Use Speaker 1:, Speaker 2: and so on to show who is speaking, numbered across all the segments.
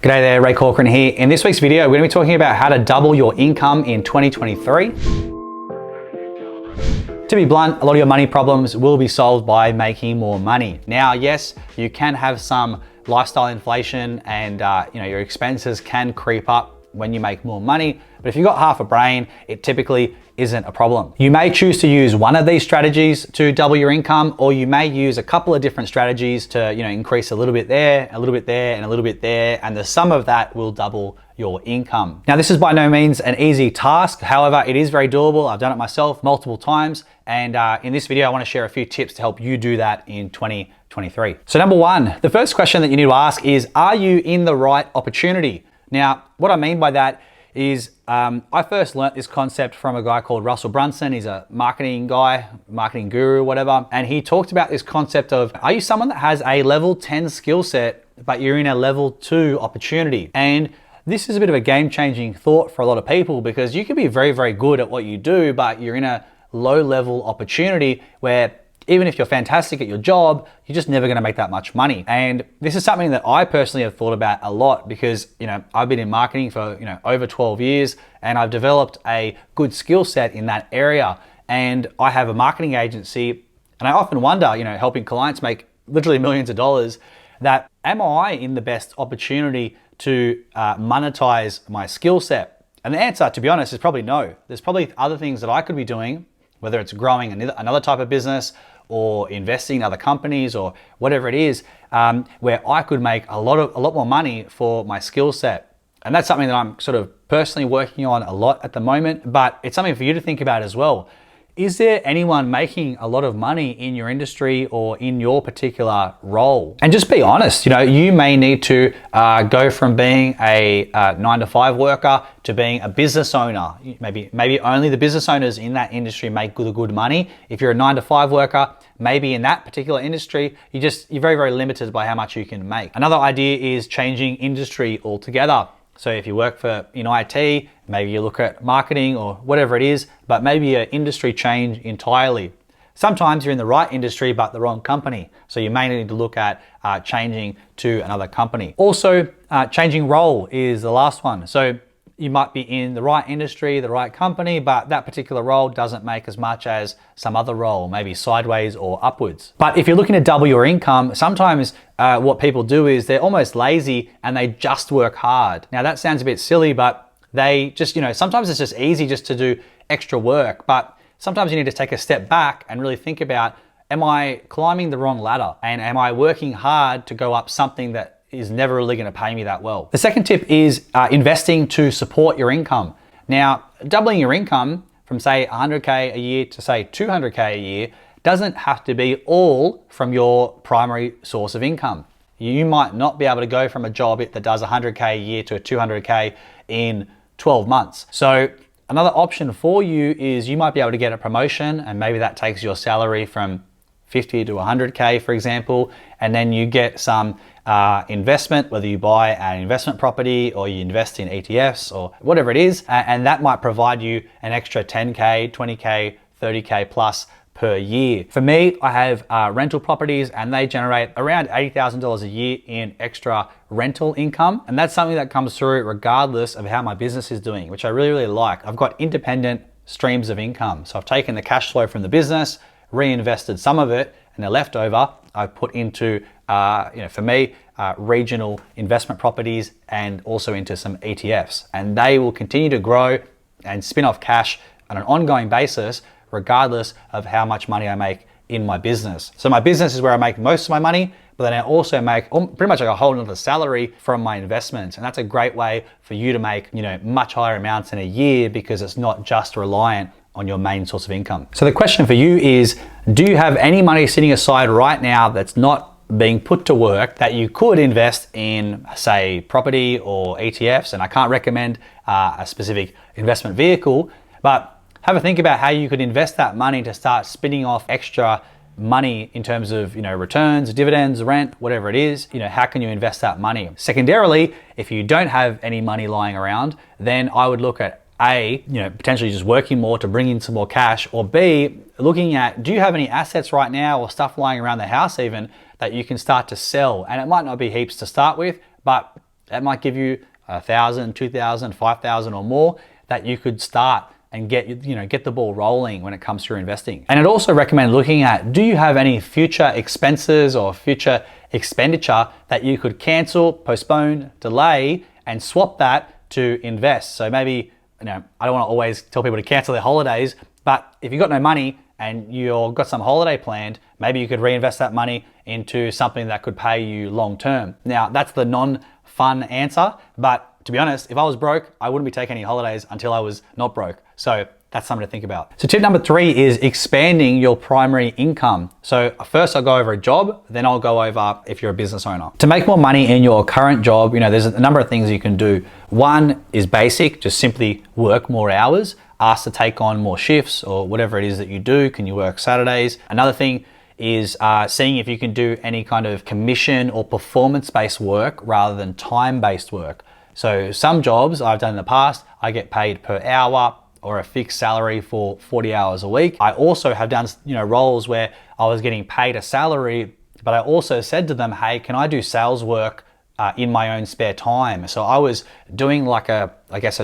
Speaker 1: G'day there, Ray Corcoran here. In this week's video, we're going to be talking about how to double your income in 2023. To be blunt, a lot of your money problems will be solved by making more money. Now, yes, you can have some lifestyle inflation and your expenses can creep up when you make more money, but if you've got half a brain, it typically isn't a problem. You may choose to use one of these strategies to double your income, or you may use a couple of different strategies to increase a little bit there, a little bit there, and a little bit there, and the sum of that will double your income. Now, this is by no means an easy task. However, it is very doable. I've done it myself multiple times, and in this video, I want to share a few tips to help you do that in 2023. So number one, the first question that you need to ask is, are you in the right opportunity? Now, what I mean by that is I first learnt this concept from a guy called Russell Brunson. He's a marketing guy, marketing guru, whatever. And he talked about this concept of, are you someone that has a level 10 skill set, but you're in a level 2 opportunity? And this is a bit of a game-changing thought for a lot of people, because you can be very, very good at what you do, but you're in a low-level opportunity where even if you're fantastic at your job, you're just never gonna make that much money. And this is something that I personally have thought about a lot, because I've been in marketing for over 12 years, and I've developed a good skill set in that area. And I have a marketing agency, and I often wonder, helping clients make literally millions of dollars, that am I in the best opportunity to monetize my skill set? And the answer, to be honest, is probably no. There's probably other things that I could be doing, whether it's growing another type of business or investing in other companies or whatever it is, where I could make a lot more money for my skill set. And that's something that I'm sort of personally working on a lot at the moment, but it's something for you to think about as well. Is there anyone making a lot of money in your industry or in your particular role? And just be honest, you may need to go from being a 9-to-5 worker to being a business owner. Maybe only the business owners in that industry make good money. If you're a 9-to-5 worker, maybe in that particular industry, you're very, very limited by how much you can make. Another idea is changing industry altogether. So if you work in IT, maybe you look at marketing or whatever it is, but maybe your industry change entirely. Sometimes you're in the right industry, but the wrong company. So you may need to look at changing to another company. Also, changing role is the last one. So you might be in the right industry, the right company, but that particular role doesn't make as much as some other role, maybe sideways or upwards. But if you're looking to double your income, sometimes what people do is they're almost lazy and they just work hard. Now that sounds a bit silly, but they just, sometimes it's just easy just to do extra work, but sometimes you need to take a step back and really think about, am I climbing the wrong ladder? And am I working hard to go up something that is never really going to pay me that well? The second tip is investing to support your income. Now, doubling your income from say 100K a year to say 200K a year doesn't have to be all from your primary source of income. You might not be able to go from a job that does 100K a year to a 200K in 12 months. So another option for you is you might be able to get a promotion, and maybe that takes your salary from 50 to 100K, for example, and then you get some investment, whether you buy an investment property or you invest in ETFs or whatever it is, and that might provide you an extra 10K, 20K, 30K plus per year. For me, I have rental properties, and they generate around $80,000 a year in extra rental income, and that's something that comes through regardless of how my business is doing, which I really, really like. I've got independent streams of income. So I've taken the cash flow from the business, reinvested some of it, and the leftover I've put into, for me, regional investment properties and also into some ETFs. And they will continue to grow and spin off cash on an ongoing basis, regardless of how much money I make in my business. So my business is where I make most of my money, but then I also make pretty much like a whole nother salary from my investments. And that's a great way for you to make, much higher amounts in a year, because it's not just reliant on your main source of income. So the question for you is, do you have any money sitting aside right now that's not being put to work that you could invest in, say, property or ETFs? And I can't recommend a specific investment vehicle, but have a think about how you could invest that money to start spinning off extra money in terms of returns, dividends, rent, whatever it is. How can you invest that money? Secondarily, if you don't have any money lying around, then I would look at A, potentially just working more to bring in some more cash, or B, looking at, do you have any assets right now or stuff lying around the house even that you can start to sell? And it might not be heaps to start with, but That might give you 1,000, 2,000, 5,000 or more that you could start and get the ball rolling when it comes to your investing. And I'd also recommend looking at, do you have any future expenses or future expenditure that you could cancel, postpone, delay, and swap that to invest? So maybe, I don't want to always tell people to cancel their holidays, but if you've got no money and you've got some holiday planned, maybe you could reinvest that money into something that could pay you long term. Now, that's the non-fun answer, but to be honest, if I was broke, I wouldn't be taking any holidays until I was not broke. So that's something to think about. So tip number 3 is expanding your primary income. So first I'll go over a job, then I'll go over if you're a business owner. To make more money in your current job, there's a number of things you can do. One is basic, just simply work more hours, ask to take on more shifts or whatever it is that you do. Can you work Saturdays? Another thing is seeing if you can do any kind of commission or performance-based work rather than time-based work. So some jobs I've done in the past, I get paid per hour or a fixed salary for 40 hours a week. I also have done roles where I was getting paid a salary, but I also said to them, hey, can I do sales work in my own spare time? So I was doing like a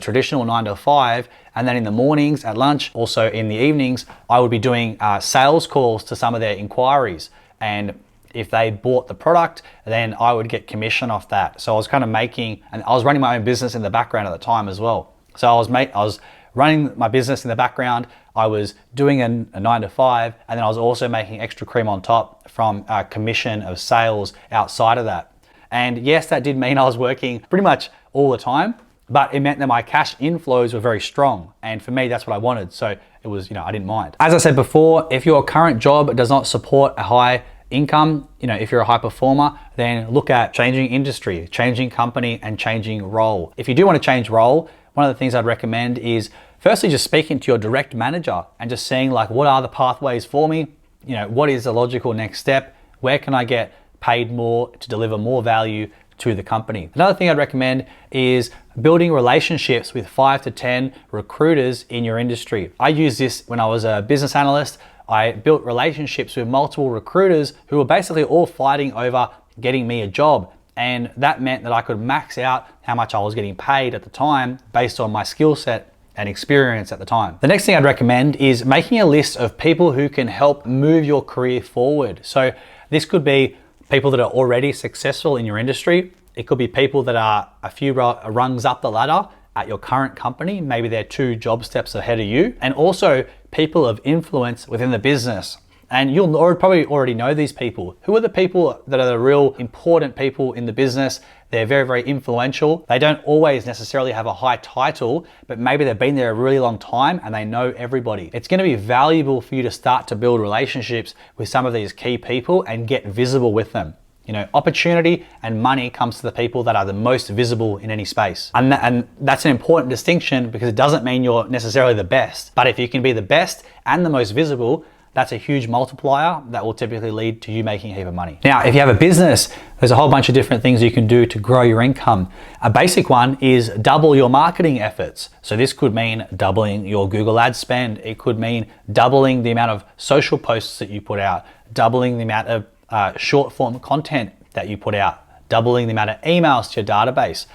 Speaker 1: traditional 9 to 5, and then in the mornings, at lunch, also in the evenings, I would be doing sales calls to some of their inquiries. And if they bought the product, then I would get commission off that. So I was kind of and I was running my own business in the background at the time as well. So I was running my business in the background. I was doing a 9 to 5, and then I was also making extra cream on top from commission of sales outside of that. And yes, that did mean I was working pretty much all the time, but it meant that my cash inflows were very strong. And for me, that's what I wanted. So it was, I didn't mind. As I said before, if your current job does not support a high income, if you're a high performer, then look at changing industry, changing company, and changing role. If you do want to change role, one of the things I'd recommend is firstly just speaking to your direct manager and just seeing what are the pathways for me? What is the logical next step? Where can I get paid more to deliver more value to the company? Another thing I'd recommend is building relationships with 5 to 10 recruiters in your industry. I used this when I was a business analyst. I built relationships with multiple recruiters who were basically all fighting over getting me a job. And that meant that I could max out how much I was getting paid at the time based on my skill set and experience at the time. The next thing I'd recommend is making a list of people who can help move your career forward. So this could be people that are already successful in your industry. It could be people that are a few rungs up the ladder at your current company. Maybe they're 2 job steps ahead of you. And also people of influence within the business. And you'll probably already know these people. Who are the people that are the real important people in the business? They're very, very influential. They don't always necessarily have a high title, but maybe they've been there a really long time and they know everybody. It's going to be valuable for you to start to build relationships with some of these key people and get visible with them. Opportunity and money comes to the people that are the most visible in any space. And that's an important distinction because it doesn't mean you're necessarily the best. But if you can be the best and the most visible, that's a huge multiplier that will typically lead to you making a heap of money. Now, if you have a business, there's a whole bunch of different things you can do to grow your income. A basic one is double your marketing efforts. So this could mean doubling your Google Ads spend. It could mean doubling the amount of social posts that you put out, doubling the amount of short form content that you put out, doubling the amount of emails to your database.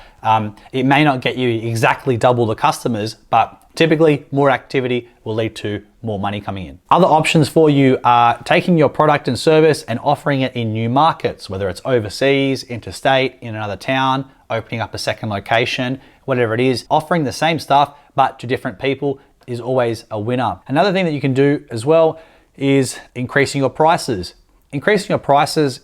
Speaker 1: It may not get you exactly double the customers, but typically more activity will lead to more money coming in. Other options for you are taking your product and service and offering it in new markets, whether it's overseas, interstate, in another town, opening up a second location, whatever it is. Offering the same stuff but to different people is always a winner. Another thing that you can do as well is increasing your prices. Increasing your prices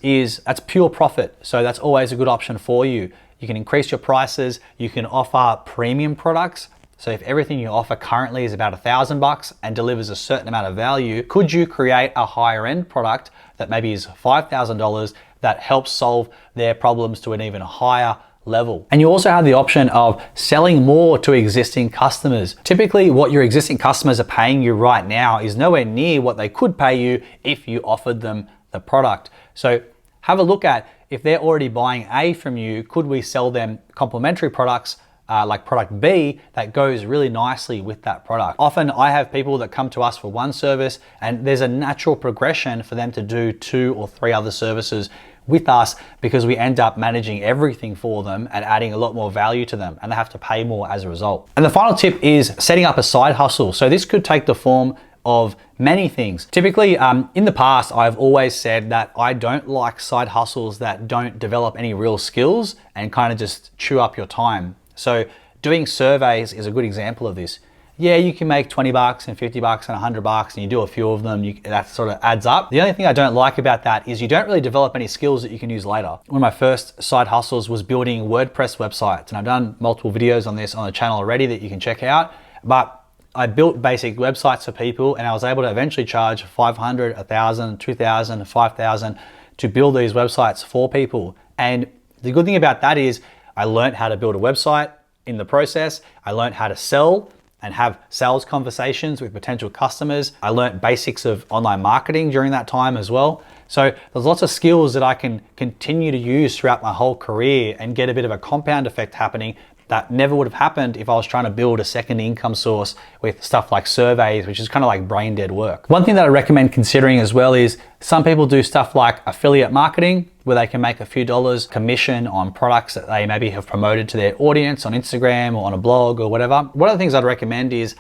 Speaker 1: that's pure profit. So that's always a good option for you. You can increase your prices. You can offer premium products. So if everything you offer currently is about $1,000 and delivers a certain amount of value, could you create a higher end product that maybe is $5,000 that helps solve their problems to an even higher level? And you also have the option of selling more to existing customers. Typically, what your existing customers are paying you right now is nowhere near what they could pay you if you offered them the product. So have a look at if they're already buying A from you, could we sell them complementary products like product B that goes really nicely with that product? Often I have people that come to us for one service and there's a natural progression for them to do 2 or 3 other services with us because we end up managing everything for them and adding a lot more value to them, and they have to pay more as a result. And the final tip is setting up a side hustle. So this could take the form of many things. Typically, in the past, I've always said that I don't like side hustles that don't develop any real skills and kind of just chew up your time. So doing surveys is a good example of this. Yeah, you can make 20 bucks and 50 bucks and 100 bucks and you do a few of them, that sort of adds up. The only thing I don't like about that is you don't really develop any skills that you can use later. One of my first side hustles was building WordPress websites, and I've done multiple videos on this on the channel already that you can check out. But I built basic websites for people, and I was able to eventually charge 500, 1,000, 2,000, 5,000 to build these websites for people. And the good thing about that is I learned how to build a website in the process. I learned how to sell and have sales conversations with potential customers. I learned basics of online marketing during that time as well. So there's lots of skills that I can continue to use throughout my whole career and get a bit of a compound effect happening that never would have happened if I was trying to build a second income source with stuff like surveys, which is kind of like brain dead work. One thing that I recommend considering as well is some people do stuff like affiliate marketing, where they can make a few dollars commission on products that they maybe have promoted to their audience on Instagram or on a blog or whatever. One of the things I'd recommend is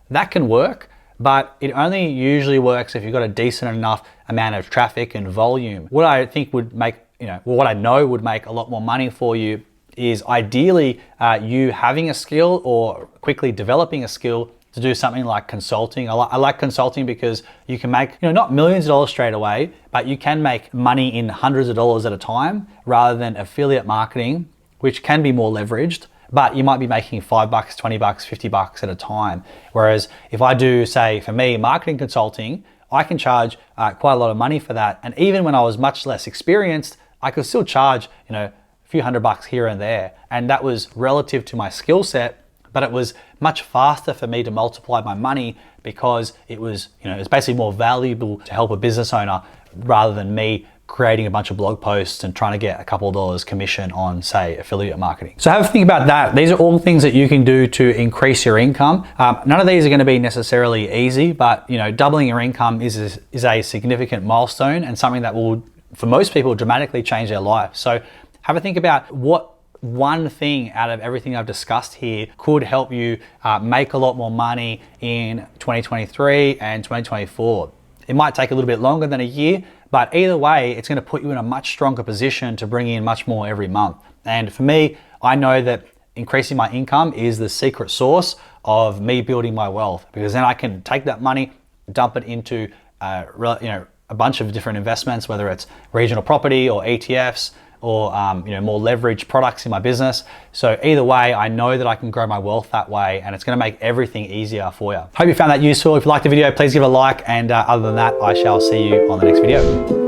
Speaker 1: that can work, but it only usually works if you've got a decent enough amount of traffic and volume. What I think would make, what I know would make a lot more money for you is ideally you having a skill or quickly developing a skill to do something like consulting. I like consulting because you can make, not millions of dollars straight away, but you can make money in hundreds of dollars at a time rather than affiliate marketing, which can be more leveraged, but you might be making 5 bucks, 20 bucks, 50 bucks at a time. Whereas if I do, say for me, marketing consulting, I can charge quite a lot of money for that. And even when I was much less experienced, I could still charge, a few $100 here and there. And that was relative to my skill set, but it was much faster for me to multiply my money because it was, it's basically more valuable to help a business owner rather than me creating a bunch of blog posts and trying to get a couple of dollars commission on, say, affiliate marketing. So have a think about that. These are all things that you can do to increase your income. None of these are going to be necessarily easy, but doubling your income is a significant milestone and something that will, for most people, dramatically change their life. So have a think about what one thing out of everything I've discussed here could help you make a lot more money in 2023 and 2024. It might take a little bit longer than a year, but either way, it's going to put you in a much stronger position to bring in much more every month. And for me, I know that increasing my income is the secret sauce of me building my wealth, because then I can take that money, dump it into a bunch of different investments, whether it's regional property or ETFs, or more leveraged products in my business. So either way, I know that I can grow my wealth that way, and it's gonna make everything easier for you. Hope you found that useful. If you liked the video, please give it a like, and other than that, I shall see you on the next video.